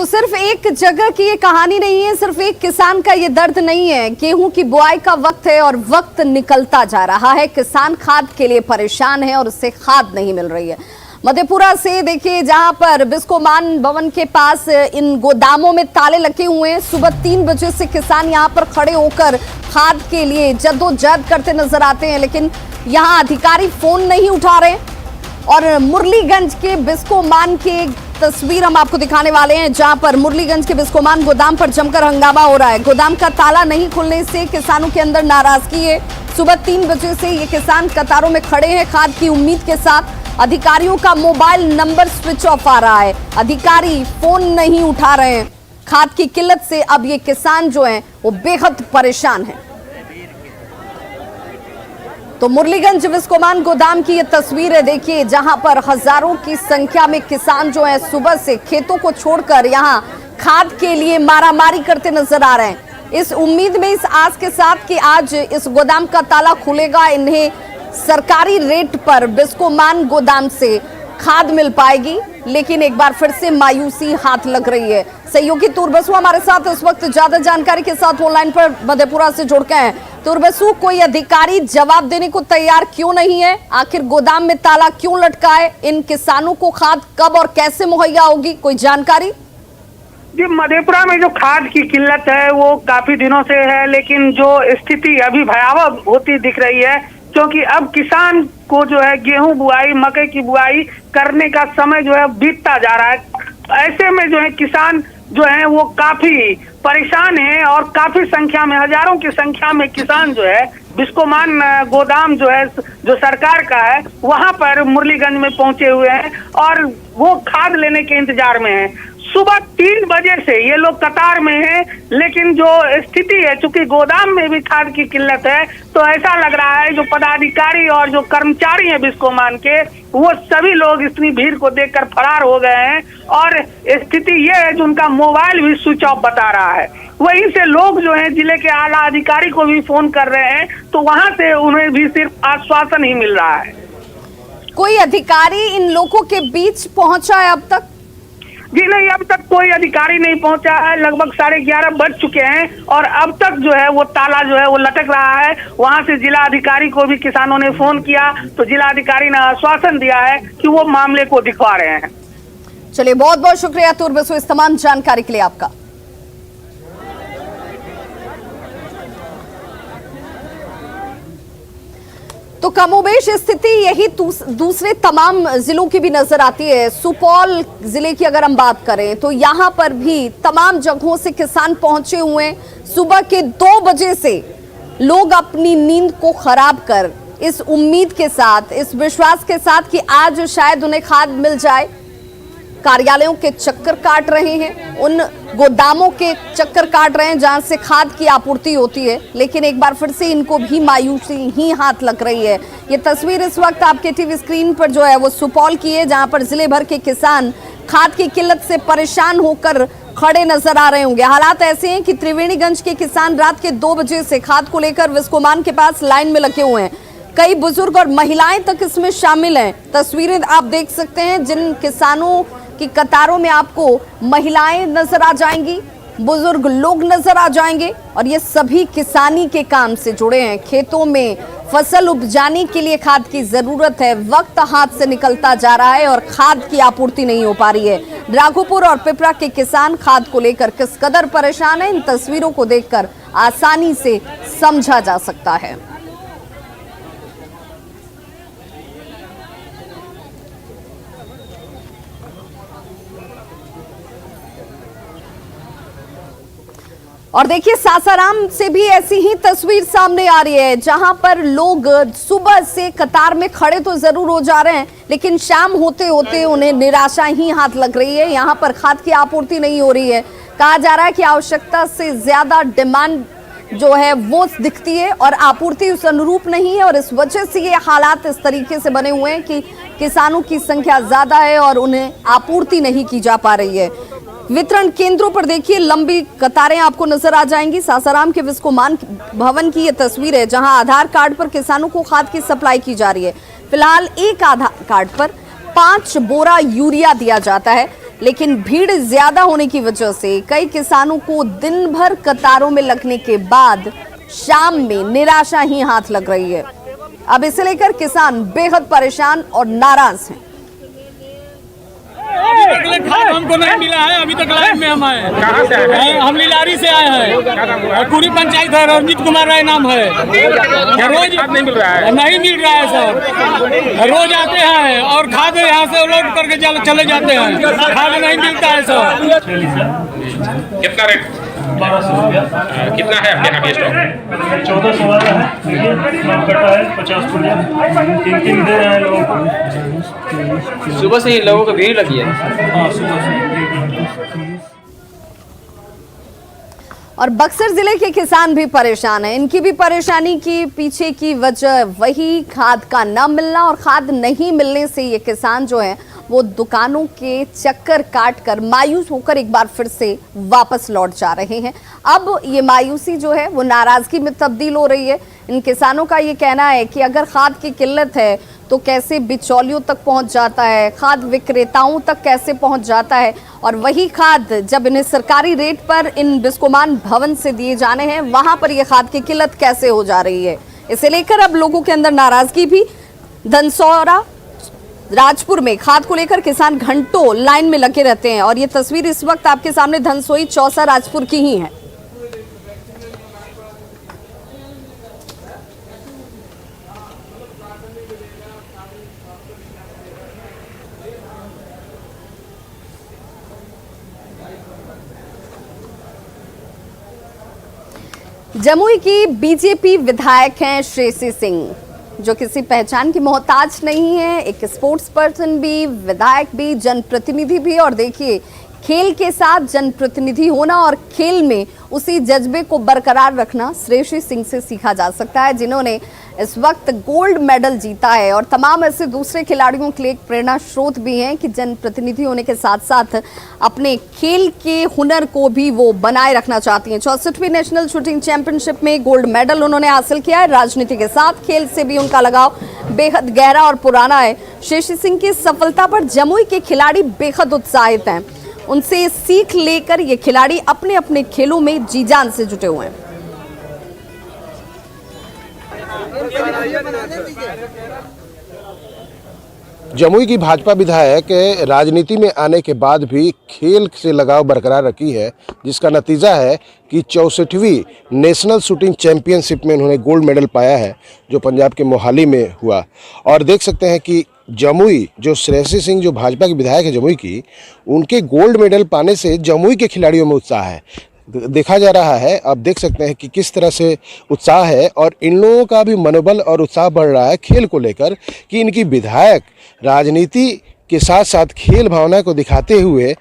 सिर्फ एक जगह की ये कहानी नहीं है, सिर्फ एक किसान का ये दर्द नहीं है। गेहूं की बुआई का वक्त है और वक्त निकलता जा रहा है। किसान खाद के लिए परेशान है और उससे खाद नहीं मिल रही है। मधेपुरा से देखिए, जहां पर बिस्कोमान भवन के पास इन गोदामों में ताले लगे हुए हैं। सुबह 3 बजे से किसान यहां पर खड़े होकर खाद के लिए जद्दोजहद करते नजर आते हैं, लेकिन यहां अधिकारी फोन नहीं उठा रहे। और मुरलीगंज के बिस्कोमान के तस्वीर हम आपको दिखाने वाले हैं, जहां पर मुरलीगंज के बिस्कोमान गोदाम पर जमकर हंगामा हो रहा है। गोदाम का ताला नहीं खुलने से किसानों के अंदर नाराजगी है। सुबह 3 बजे से ये किसान कतारों में खड़े हैं खाद की उम्मीद के साथ। अधिकारियों का मोबाइल नंबर स्विच ऑफ आ रहा है, अधिकारी फोन नहीं उठा रहे हैं। खाद की किल्लत से अब ये किसान जो है वो बेहद परेशान है। तो मुरलीगंज बिस्कोमान गोदाम की ये तस्वीर है, देखिए, जहां पर हजारों की संख्या में किसान जो है सुबह से खेतों को छोड़कर यहां खाद के लिए मारामारी करते नजर आ रहे हैं। इस उम्मीद में, इस आस के साथ कि आज इस गोदाम का ताला खुलेगा, इन्हें सरकारी रेट पर बिस्कोमान गोदाम से खाद मिल पाएगी। लेकिन एक बार फिर से मायूसी हाथ लग रही है। सहयोगी तुरबसु हमारे साथ इस वक्त ज्यादा जानकारी के साथ ऑनलाइन पर मधेपुरा से जुड़ गए हैं। तुरबसु, कोई अधिकारी जवाब देने को तैयार क्यों नहीं है? आखिर गोदाम में ताला क्यों लटका है? इन किसानों को खाद कब और कैसे मुहैया होगी, कोई जानकारी? जी, मधेपुरा में जो खाद की किल्लत है वो काफी दिनों से है, लेकिन जो स्थिति अभी भयावह होती दिख रही है, क्योंकि अब किसान को जो है गेहूं बुआई, मकई की बुआई करने का समय जो है बीतता जा रहा है। ऐसे में जो है किसान जो है वो काफी परेशान है और काफी संख्या में, हजारों की संख्या में किसान जो है बिस्कोमान गोदाम जो है जो सरकार का है वहां पर मुरलीगंज में पहुंचे हुए हैं और वो खाद लेने के इंतजार में है। सुबह 3 बजे से ये लोग कतार में हैं, लेकिन जो स्थिति है, चूंकि गोदाम में भी खाद की किल्लत है, तो ऐसा लग रहा है जो पदाधिकारी और जो कर्मचारी हैं बिस्कोमान के, वो सभी लोग इतनी भीड़ को देखकर फरार हो गए हैं। और स्थिति ये है जो उनका मोबाइल भी स्विच ऑफ बता रहा है। वहीं से लोग जो हैं जिले के आला अधिकारी को भी फोन कर रहे हैं, तो वहां से उन्हें भी सिर्फ आश्वासन ही मिल रहा है। कोई अधिकारी इन लोगों के बीच पहुंचा है अब तक? जी नहीं, अब तक कोई अधिकारी नहीं पहुंचा है। लगभग 11:30 बज चुके हैं और अब तक जो है वो ताला जो है वो लटक रहा है। वहां से जिला अधिकारी को भी किसानों ने फोन किया, तो जिला अधिकारी ने आश्वासन दिया है कि वो मामले को दिखवा रहे हैं। चलिए, बहुत बहुत शुक्रिया तुरबसु इस तमाम जानकारी के लिए आपका। तो कमोबेश स्थिति यही दूसरे तमाम जिलों की भी नजर आती है। सुपौल जिले की अगर हम बात करें तो यहां पर भी तमाम जगहों से किसान पहुंचे हुए हैं। सुबह के 2 बजे से लोग अपनी नींद को खराब कर इस उम्मीद के साथ, इस विश्वास के साथ कि आज शायद उन्हें खाद मिल जाए, कार्यालयों के चक्कर काट रहे हैं, उन गोदामों के चक्कर काट रहे हैं जहां से खाद की आपूर्ति होती है। लेकिन एक बार फिर से इनको भी मायूसी ही हाथ लग रही है। ये तस्वीर इस वक्त आपके टीवी स्क्रीन पर जो है वो सुपौल की है, जहां पर जिले भर के किसान खाद की किल्लत से परेशान होकर खड़े नजर आ रहे होंगे। हालात ऐसे हैं कि त्रिवेणीगंज के किसान रात के 2 बजे से खाद को लेकर बिस्कोमान के पास लाइन में लगे हुए हैं। कई बुजुर्ग और महिलाएं तक इसमें शामिल हैं। तस्वीरें आप देख सकते हैं, जिन किसानों की कतारों में आपको महिलाएं नजर आ जाएंगी, बुजुर्ग लोग नजर आ जाएंगे, और ये सभी किसानी के काम से जुड़े हैं। खेतों में फसल उपजाने के लिए खाद की जरूरत है। वक्त हाथ से निकलता जा रहा है और खाद की आपूर्ति नहीं हो पा रही है। राघोपुर और पिपरा के किसान खाद को लेकर किस कदर परेशान है, इन तस्वीरों को देखकर आसानी से समझा जा सकता है। और देखिए, सासाराम से भी ऐसी ही तस्वीर सामने आ रही है, जहां पर लोग सुबह से कतार में खड़े तो जरूर हो जा रहे हैं, लेकिन शाम होते होते उन्हें निराशा ही हाथ लग रही है। यहां पर खाद की आपूर्ति नहीं हो रही है। कहा जा रहा है कि आवश्यकता से ज्यादा डिमांड जो है वो दिखती है और आपूर्ति उस अनुरूप नहीं है, और इस वजह से ये हालात इस तरीके से बने हुए हैं कि किसानों की संख्या ज्यादा है और उन्हें आपूर्ति नहीं की जा पा रही है। वितरण केंद्रों पर देखिए, लंबी कतारें आपको नजर आ जाएंगी। सासाराम के बिस्कोमान भवन की ये तस्वीर है, जहां आधार कार्ड पर किसानों को खाद की सप्लाई की जा रही है। फिलहाल एक आधार कार्ड पर 5 बोरा यूरिया दिया जाता है। लेकिन भीड़ ज्यादा होने की वजह से कई किसानों को दिन भर कतारों में लगने के बाद शाम में निराशा ही हाथ लग रही है। अब इसे लेकर किसान बेहद परेशान और नाराज हैं। अभी तक खाद हमको नहीं मिला है। अभी तक लाइन में हम आए हैं। कहाँ से आए हैं? हम लीलारी से आए हैं। पूरी पंचायत है, रंजीत कुमार राय नाम है। रोज खाद नहीं मिल रहा है। नहीं मिल रहा है सर। रोज आते हैं और खाद यहाँ से लोड करके चले जाते हैं। खाद नहीं मिलता है सर। कितना रेट? 1200 रुपया। कितना है आपके यहाँ पे स्टॉक? 1400 वाला है, देखिए नाम कटा है 50 पुड़िया, 3 दे रहे हैं लोगों को। सुबह से ही लोगों को भीड़ लगी है। हाँ, सुबह से। और बक्सर जिले के किसान भी परेशान हैं। इनकी भी परेशानी की पीछे की वजह वही खाद का न मिलना और खाद नहीं मिलने से ये किसान जो है वो दुकानों के चक्कर काट कर मायूस होकर एक बार फिर से वापस लौट जा रहे हैं। अब ये मायूसी जो है वो नाराजगी में तब्दील हो रही है। इन किसानों का ये कहना है कि अगर खाद की किल्लत है तो कैसे बिचौलियों तक पहुंच जाता है, खाद विक्रेताओं तक कैसे पहुंच जाता है, और वही खाद जब इन्हें सरकारी रेट पर इन बिस्कोमान भवन से दिए जाने हैं वहां पर यह खाद की किल्लत कैसे हो जा रही है। इसे लेकर अब लोगों के अंदर नाराजगी भी। धनसौरा राजपुर में खाद को लेकर किसान घंटों लाइन में लगे रहते हैं और ये तस्वीर इस वक्त आपके सामने धनसोई चौसा राजपुर की ही है। जमुई की बीजेपी विधायक हैं श्रेयसी सिंह, जो किसी पहचान की मोहताज नहीं है। एक स्पोर्ट्स पर्सन भी, विधायक भी, जनप्रतिनिधि भी। और देखिए, खेल के साथ जनप्रतिनिधि होना और खेल में उसी जज्बे को बरकरार रखना श्रेयसी सिंह से सीखा जा सकता है, जिन्होंने इस वक्त गोल्ड मेडल जीता है। और तमाम ऐसे दूसरे खिलाड़ियों के लिए एक प्रेरणा स्रोत भी हैं कि जनप्रतिनिधि होने के साथ साथ अपने खेल के हुनर को भी वो बनाए रखना चाहती हैं। 64वीं नेशनल शूटिंग चैंपियनशिप में गोल्ड मेडल उन्होंने हासिल किया है। राजनीति के साथ खेल से भी उनका लगाव बेहद गहरा और पुराना है। श्रेयसी सिंह की सफलता पर जमुई के खिलाड़ी बेहद उत्साहित हैं। उनसे सीख लेकर ये खिलाड़ी अपने अपने खेलों में जी जान से जुटे हुए हैं। जमुई की भाजपा विधायक राजनीति में आने के बाद भी खेल से लगाव बरकरार रखी है, जिसका नतीजा है कि 64वीं नेशनल शूटिंग चैंपियनशिप में उन्होंने गोल्ड मेडल पाया है, जो पंजाब के मोहाली में हुआ। और देख सकते हैं कि जमुई जो श्रेयसी सिंह जो भाजपा की विधायक है जमुई की, उनके गोल्ड मेडल पाने से जमुई के खिलाड़ियों में उत्साह है देखा जा रहा है। आप देख सकते हैं कि किस तरह से उत्साह है और इन लोगों का भी मनोबल और उत्साह बढ़ रहा है खेल को लेकर कि इनकी विधायक राजनीति के साथ साथ खेल भावना को दिखाते हुए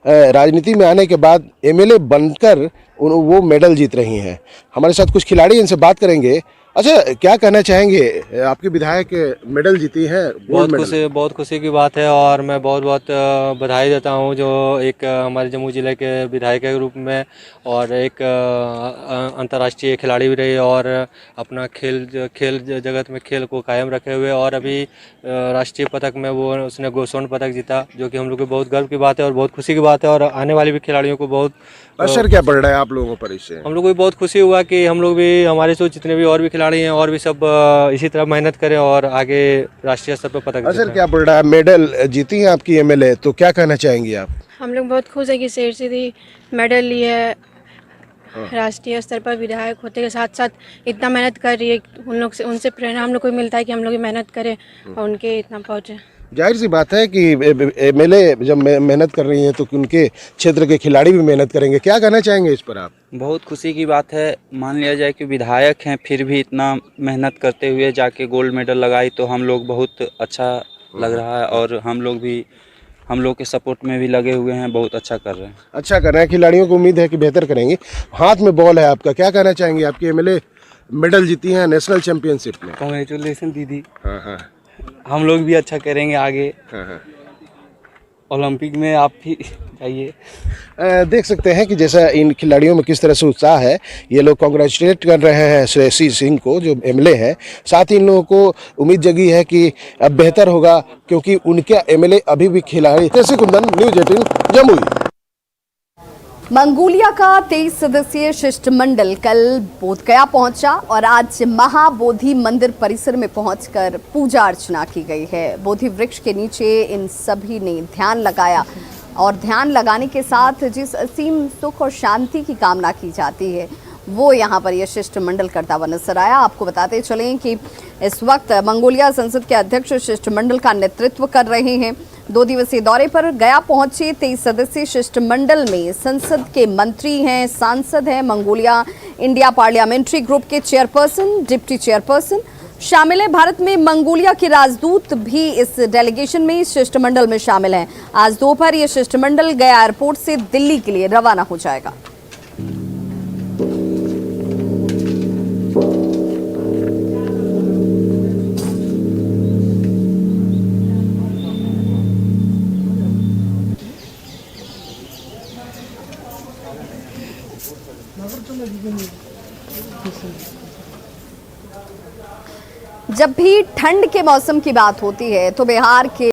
राजनीति में आने के बाद एमएलए बनकर वो मेडल जीत रही हैं। हमारे साथ कुछ खिलाड़ी, इनसे बात करेंगे। अच्छा, क्या कहना चाहेंगे? आपके विधायक मेडल जीती है, बहुत खुशी की बात है और मैं बहुत बहुत बधाई देता हूं जो एक हमारे जमुई जिले के विधायक के रूप में और एक अंतर्राष्ट्रीय खिलाड़ी भी रही और अपना खेल जगत में खेल को कायम रखे हुए और अभी राष्ट्रीय पदक में उसने स्वर्ण पदक जीता, जो कि हम लोग को बहुत गर्व की बात है और बहुत खुशी की बात है। और आने वाले भी खिलाड़ियों को बहुत असर क्या पड़ रहा है आप लोगों पर इससे? हम लोग को भी बहुत खुशी हुआ कि हम लोग भी, हमारे से जितने भी और भी खिलाड़ी हैं और भी सब इसी तरह मेहनत करें और आगे राष्ट्रीय स्तर पर पदक। असर क्या पड़ रहा है? मेडल जीती हैं आपकी एमएलए, तो क्या कहना चाहेंगी आप? हम लोग बहुत खुश है कि श्रेयसी दी मेडल ली है। राष्ट्रीय स्तर पर विधायक होते के साथ साथ इतना मेहनत कर रही है, उन लोग से उनसे प्रेरणा हम लोग को मिलता है कि हम लोग मेहनत करें और उनके इतना पहुँचे। जाहिर सी बात है कि एमएलए जब मेहनत कर रही हैं तो उनके क्षेत्र के खिलाड़ी भी मेहनत करेंगे। क्या कहना चाहेंगे इस पर आप? बहुत खुशी की बात है। मान लिया जाए कि विधायक हैं फिर भी इतना मेहनत करते हुए जाके गोल्ड मेडल लगाई तो हम लोग बहुत अच्छा लग रहा है और हम लोग के सपोर्ट में भी लगे हुए हैं, बहुत अच्छा कर रहे हैं। अच्छा कर रहे हैं, खिलाड़ियों को उम्मीद है कि बेहतर करेंगे। हाथ में बॉल है आपका, क्या कहना चाहेंगे? आपकी एमएलए मेडल जीती हैं नेशनल चैंपियनशिप में। कांग्रेचुलेसन दीदी। हाँ, हम लोग भी अच्छा करेंगे आगे। ओलंपिक में आप भी जाइए। देख सकते हैं कि जैसा इन खिलाड़ियों में किस तरह से उत्साह है। ये लोग कांग्रेचुलेट कर रहे हैं श्रेयसी सिंह को जो एमएलए हैं। साथ ही इन लोगों को उम्मीद जगी है कि अब बेहतर होगा क्योंकि उनके एमएलए अभी भी खिलाड़ी। श्रेयसी कुंदन, न्यूज़ 18 जमुई। मंगोलिया का 23 सदस्यीय शिष्टमंडल कल बोधगया पहुंचा और आज महाबोधि मंदिर परिसर में पहुंचकर पूजा अर्चना की गई है। बोधि वृक्ष के नीचे इन सभी ने ध्यान लगाया और ध्यान लगाने के साथ जिस असीम सुख और शांति की कामना की जाती है वो यहाँ पर यह शिष्टमंडल करता हुआ नजर आया। आपको बताते चलें कि इस वक्त मंगोलिया संसद के अध्यक्ष शिष्टमंडल का नेतृत्व कर रहे हैं। 2 दिवसीय दौरे पर गया पहुंचे 23 सदस्यीय शिष्टमंडल में संसद के मंत्री हैं, सांसद हैं, मंगोलिया इंडिया पार्लियामेंट्री ग्रुप के चेयरपर्सन, डिप्टी चेयरपर्सन शामिल है। भारत में मंगोलिया के राजदूत भी इस डेलीगेशन में, इस शिष्टमंडल में शामिल हैं। आज दोपहर यह शिष्टमंडल गया एयरपोर्ट से दिल्ली के लिए रवाना हो जाएगा। जब भी ठंड के मौसम की बात होती है तो बिहार के